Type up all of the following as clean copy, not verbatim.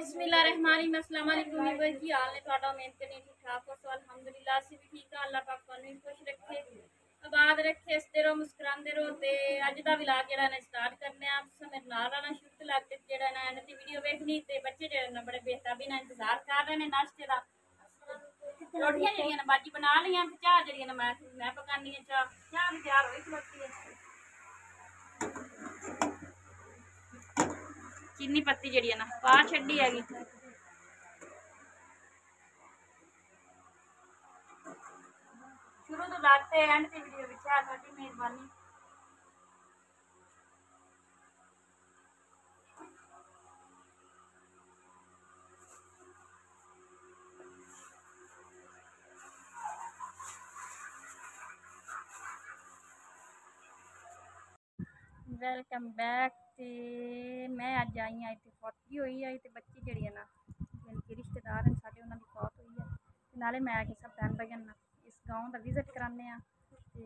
बिस्मिल्लाहिर्रहमानिर्रहीम। अस्सलाम वालेकुम वीवर की हाल ने ਤੁਹਾਡਾ ਉਮੀਦ ਕਰਨੀ ठीक ठाक हो। तो अल्हम्दुलिल्लाह ਅਸੀਂ ਵੀ ਠੀਕ ਹਾਂ। अल्लाह पाक ਤੁਹਾਨੂੰ खुश रखे, आबाद रखे, हसते रहो, मुस्कुराते रहो। ਤੇ ਅੱਜ ਦਾ ਵਲੌਗ ਜਿਹੜਾ ਨੇ ਸਟਾਰਟ ਕਰਨੇ ਆ। ਮੇਰੇ ਨਾਲ ਰਹਿਣਾ ਸ਼ੁਰੂ ਤੋਂ ਲੱਗ ਕੇ ਜਿਹੜਾ ਨਾ ਇਹਨਾਂ ਦੀ ਵੀਡੀਓ ਵੇਖਣੀ ਤੇ ਬੱਚੇ ਜਿਹੜੇ ਨੇ ਬੜੇ ਬੇਤਾਬੀ ਨਾਲ ਇੰਤਜ਼ਾਰ ਕਰ ਰਹੇ ਨੇ ਨਾਸ਼ਤੇ ਦਾ। ਰੋਟੀਆਂ ਜਿਹੜੀਆਂ ਨੇ ਬਾਜੀ ਬਣਾ ਲਈਆਂ ਤੇ ਚਾਹ ਜਿਹੜੀਆਂ ਨੇ ਮੈਂ ਪਕਾਨੀ ਹੈ। ਚਾਹ ਵੀ ਤਿਆਰ ਹੋਈ ਖਲੋਤੀ ਹੈ। चीनी पत्ती जी ना पा छी हैगी। शुरू तो लाते एंड से वीडियो विच मेहरबानी। Welcome back. तो मैं अज आई हाँ इतने फौत हुई है तो बच्ची जी है ना यानी कि रिश्तेदार हैं साढ़े उन्होंने फौत हुई है। नाले मैं आके सब बहन भाई ना इस गाँव का विजिट कराने तो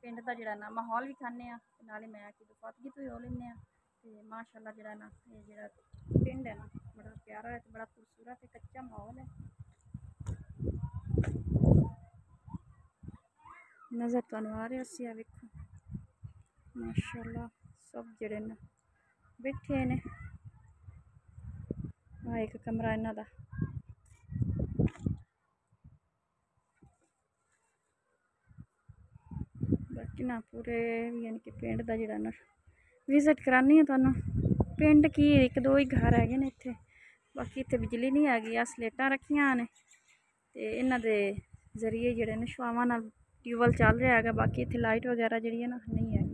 पिंड का जोड़ा ना माहौल भी खाने नाले मैं आके फौतगी तो हो लें। तो माशाअल्लाह जोड़ा ना ये जो पिंड है ना बड़ा प्यारा है, बड़ा खूबसूरत है, कच्चा माहौल है। नज़र तुहानू आ रहा वेखो माशाअल्लाह सब जड़े न बैठे ने। आ एक कमरा इन्हां दा। बाकी ना पूरे यानी कि पिंड दा जिहड़ा ना विजिट करानी है तुहानू। पिंड की एक दो ही घर है ने इत्थे, बाकी इत्थे बिजली नहीं हैगी। अस लाइटां रखियां ने ते इन्हां दे जरिए जिहड़े ने छुआवां नाल ट्यूबवैल चल रहा है। बाकी इत्थे लाइट वगैरह जिहड़ी है ना नहीं है।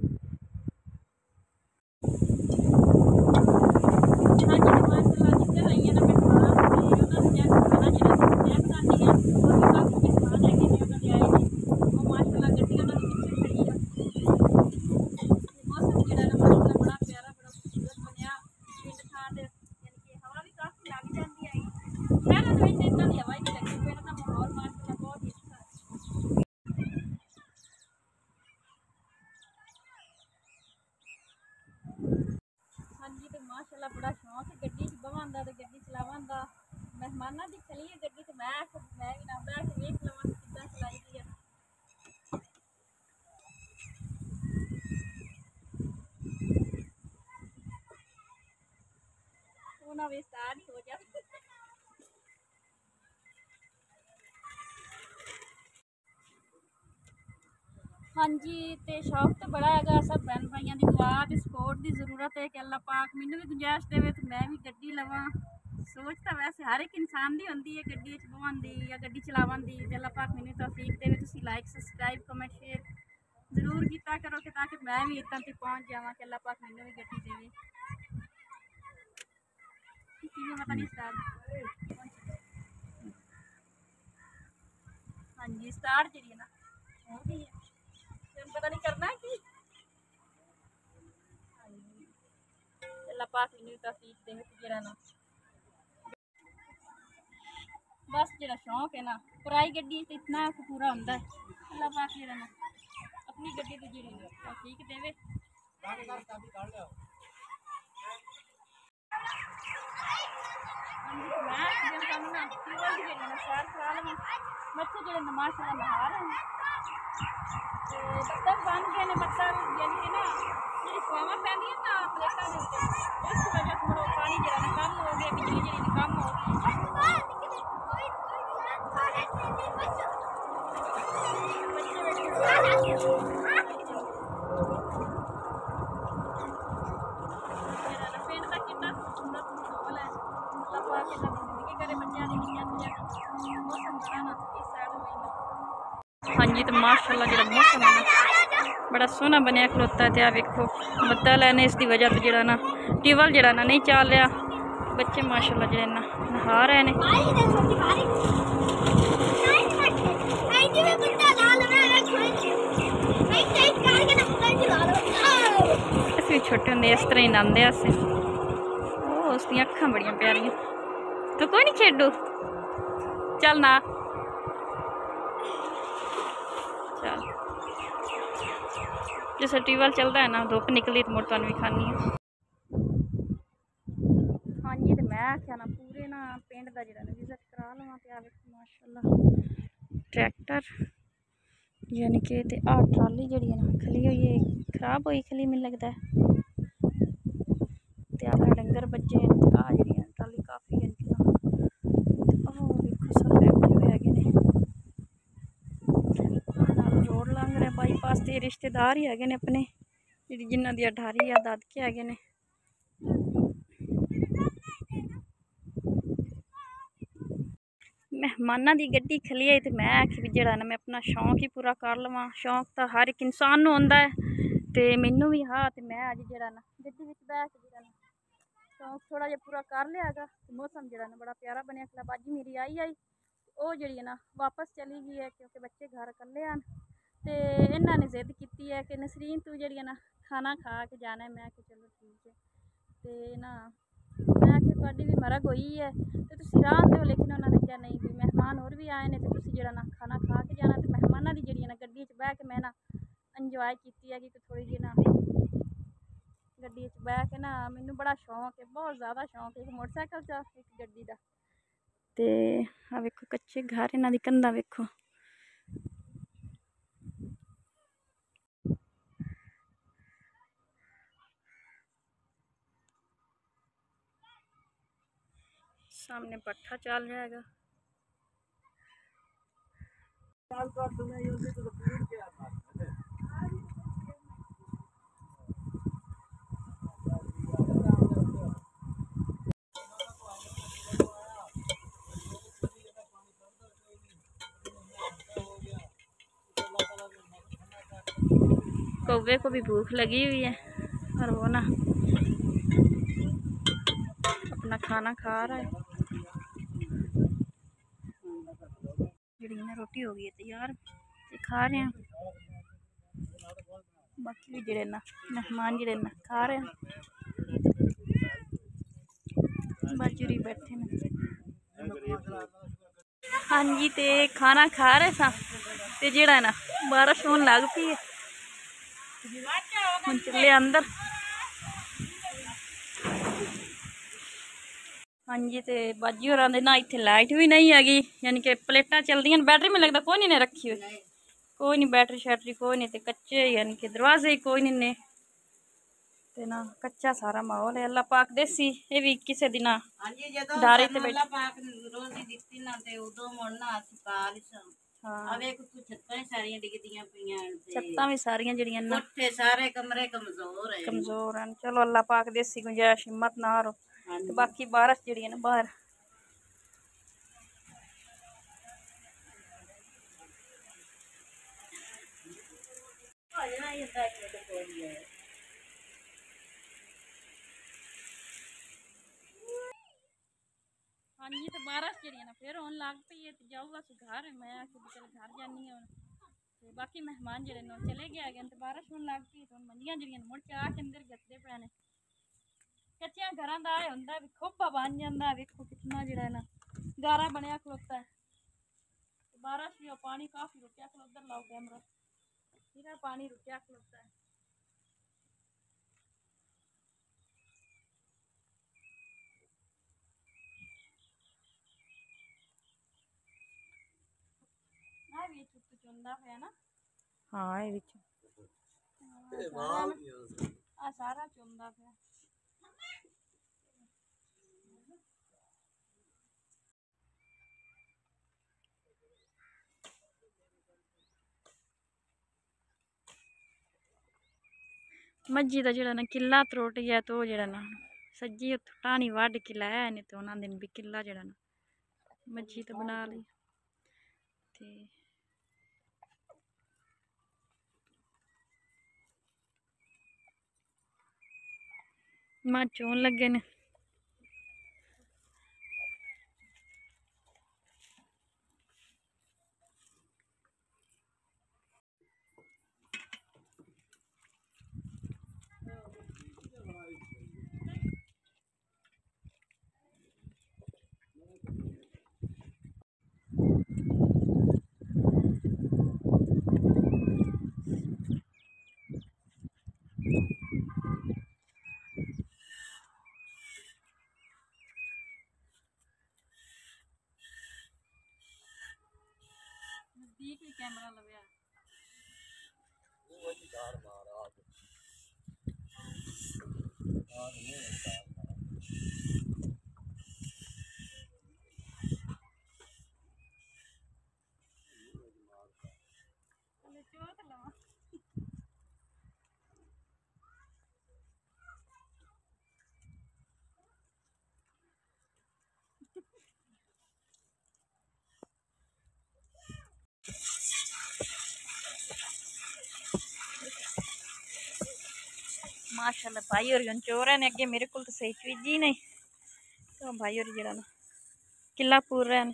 हाँ जी, तो माशाअल्लाह बड़ा शौक है गड्डी च बवान दा ते गड्डी चलावन दा। मेहमानां दी चली है गड्डी ते मैं भी ना बैठ के वेख लवां किद्दां चलाई दी है। सोना वे स्टार्ट हो जा। हाँ जी, तो शौक तो बड़ा है। सब बहन भाइयों की दुआ तो सपोर्ट की जरूरत है कि अल्लाह पाक मैनू भी गुंजाइश देवे तो मैं भी गड्डी लवां। सोच तो वैसे हर एक इंसान की होंदी है गड्डी च बवान दी या गड्डी चलावन दी। तो अल्लाह पाक मैनू तौफीक देवे। तुसीं लाइक सबसक्राइब कमेंट शेयर जरूर किया करो कि ताकि मैं भी इतना तक पहुँच जावां कि अल्लाह पाक मैनू भी गड्डी देवे। पता नहीं स्टार्ट। हाँ जी, स्टार्ट जी ना हो गई है, पता नहीं करना है कि अल्लाह पाक मैनू तौफीक देवे कि जेड़ा ना बस जेड़ा शौक है ना पराई गड्डी ते इतना पूरा होंदा है। अल्लाह पाक जेड़ा ना अपनी गड्डी ते जेड़ी तौफीक देवे। बच्चे जो माशाअल्लाह नहा रहे हैं बत्तख बन गए ने। बत्तख यानी कि ना जी छुआवां पैंदियां ना प्लेटां दे उत्ते इस वजह से थोड़ा पानी जरा ना कम हो गया, बिजली जी कम हो गई। पिंड का कितना खूबसूरत माहौल है। अल्लाह पाक जिंदगी करे बच्चों की मौसम बड़ा ना इस साइड में। हाँ जी, तो माशाअल्लाह जो मौसम है ना बड़ा सोहना बनया खलोता है। वेखो बदल है ने इसकी वजह तो जोड़ा ना ट्यूबवैल जोड़ा ना नहीं चल रहा। बच्चे माशाअल्लाह जो ना नहा रहे हैं। असीं छोटे होंदे इस तरह ही नहांदे अस। उसकी अखां बड़ियां प्यारियां। तो कोई नहीं खेडू चल ना चल। जैसे ट्यूबवैल चलता है ना धुप निकली तो मुड़ तुहानू भी खानी है। हाँ जी, तो मैं आख्या ना पूरे ना पिंड का जो विजिट करा लवां। तो माशाअल्लाह ट्रैक्टर यानी कि आ ट्राली जी ना खली हुई है, खराब हुई खली मैनूं लगता है। तो अपने डंगर बच्चे आ जी ट्राली काफ़ी है देखो सब बैठे हुए है। रोड लंघ रहे बाईपास के रिश्तेदार ही है अपने जिन्हों की अठारी या दादके है ने। मेहमाना की गड्डी खली आई तो मैं आखी भी जरा ना मैं अपना शौक ही पूरा कर लवां। शौक तो हर एक इंसान को होंदा है तो मैनू भी हाँ। तो मैं अज जरा ना गड्डी में बैठ के जरा शौक थोड़ा जहा पूरा कर लिया। मौसम जरा ना बड़ा प्यारा बनया खला। बाजी मेरी आई वो जी ना वापस चली गई है क्योंकि बच्चे घर कल्ले हैं। तो इन्होंने जिद की है कि नसरीन तू जी ना खाना खा के जाना है। मैं चलो ठीक है। तो ना मैं थोड़ी भी मरग हुई है तो तुम राह दो। लेकिन उन्होंने क्या नहीं भी मेहमान और भी आए हैं तो तुम जरा ना खाना खा के जाना। तो मेहमानों की जी ना गड्डी बह के मैं ना इंजॉय की है कि थोड़ी जी ना गड्डी बह के ना मैनू बड़ा शौक है, बहुत ज़्यादा शौक है एक मोटरसाइकिल का एक गड्डी का। तो आ वेखो कच्चे घर इन्हों की कंधा वेखो। सामने पट्ठा चल रहा है। कौवे को भी भूख लगी हुई है और वो ना अपना खाना खा रहा है। जी ना रोटी हो गई है तैयार खा रहे हैं। बाकी भी जड़े ना मेहमान जड़े ना खा रहे हैं। बाजूरी बैठे ने। हाँ जी तो खाना खा रहे सा ते जेड़ा ना बारिश होने लग पई है। हम चले अंदर। हाँ जी तो बाजी होर ना इतने लाइट भी नहीं हैगी यानी कि प्लेटा चलदियां बैटरी में लगता कोई नहीं रखी हुई। कोई नहीं बैटरी शैटरी कोई नहीं। तो कच्चे यानी कि दरवाजे ही कोई नहीं ने ते ना कच्चा सारा माहौल है। अल्लाह पाक देसी ये भी किसी दिन डारे ते बैठ छत्तां भी सारियां जड़ियां ना सारे कमरे कमजोर हैं। चलो अल्लाह पाक देसी गुंजाइश हिम्मत ना हारो। तो बाकी बारिश जड़ी ना बाहर हाँ जी तो बारिश जी ना फिर होने लग पई है। तो जाऊगा घर मैं चल घर जानी हूँ। तो बाकी मेहमान जड़े ना चले गए हैं तो बारिश होने लग पई तो मंजियां जड़ियां मुड़ चाह के अंदर गसते पे ने। कच्चिया घर का होंगे भी खोपा बन जाता है। वेखो कितना जड़ा ना गारा बनया खलोता है। बारिश भी पानी काफ़ी रुकिया खलो। उधर लाओ कैमरा इधर पानी रुकिया खलोता है। चुंदा पे ना हाँ ये सारा चुंदा पे। मज्जी का जरा ना किला त्रोट गया तो जरा ना सज्जी टाणी वढ़ के लाया नहीं तो उन्होंने दिन भी किला जरा ना मज्जी तो बना ली। मां चोन लगे ने। ठीक ही कैमरा लव्या चोट लवा माशाल्लाह भाई और चोर है अगे मेरे को तो सही चीजी नहीं तो भाई और जरा ना किला पूरा है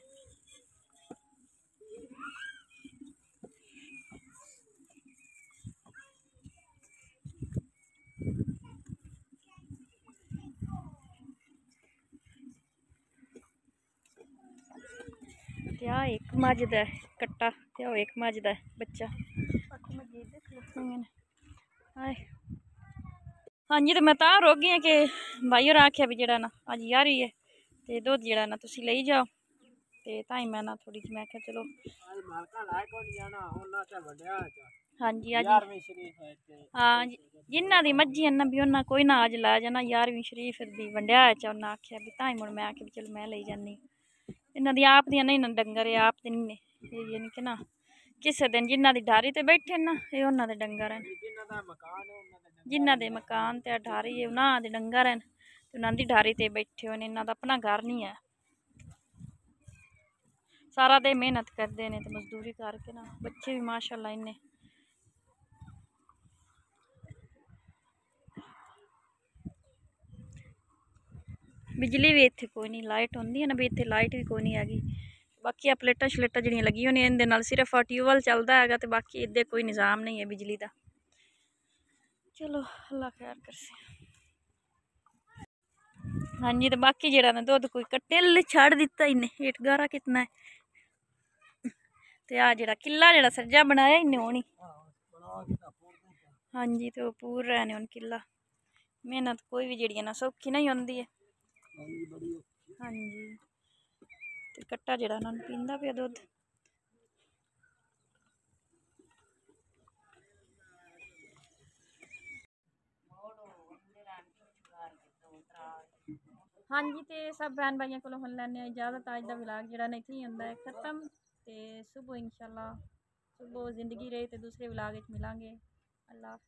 क्या एक मजद है कट्टा क्या एक मजद है बच्चा हाँ जी तो मैं तां रोक गई कि भाई और आख्या भी जरा ना अज यार ही है तो दुध जरा ना तुसी ले जाओ ते ताई मैं ना थोड़ी जी मैं क्या चलो हाँ जी अज हाँ जिन्ना दी मर्जी है ना भी उन्ना कोई ना अज ला जाना 11वीं शरीफ दी वंडिया उन्हें आख्या भी ताई मुड़ मैं आख्या भी चलो मैं ले जानी इन्हों दी आप दियां नहीं ना डंगर है आप दी नहीं ये नहीं कि ना किसी दिन जिन्ना दी ढारी ते बैठे ना ये उन्होंने दे डंगर हैं जिन्ना दे मकान ते ढारी है उन्होंने दे डंगर हैं उन्होंने दी ढारी ते बैठे हो इन्हों दा अपना घर नहीं है सारा दिन मेहनत करते हैं तो मजदूरी करके ना बच्चे भी माशाल्लाह इन्ने बिजली भी इत्थे कोई नहीं लाइट होंदी है ना भी इत्थे लाइट भी कोई नहीं हैगी बाकी प्लेटा शलेटा जड़ियाँ लगी होनी इहदे नाल सिर्फ ट्यूबवैल चलता है तो बाकी इधर कोई निज़ाम नहीं है बिजली का चलो अल्लाह खैर करसे हाँ जी तो बाकी जरा ना दुध कोई कट्टे छाड़ दिता इन्हें हेठ गारा कितना है तो आ जरा किला जरा सज्जा बनाया इन्हें होनी हाँ जी तो पूरा है किला मेहनत कोई भी जड़ियाँ ना सौखी नहीं होंदी है हाँ जी तो कट्टा जरा ना पींदा पे दुध हाँ जी तो सब बहन भाइयों को हम लैने इजाजत अज का व्लॉग जरा इत्थे ही होंदा है खत्म तो सुबह इंशाल्लाह सुबह जिंदगी रही तो दूसरे व्लॉग मिलांगे अल्लाह हाफिज़।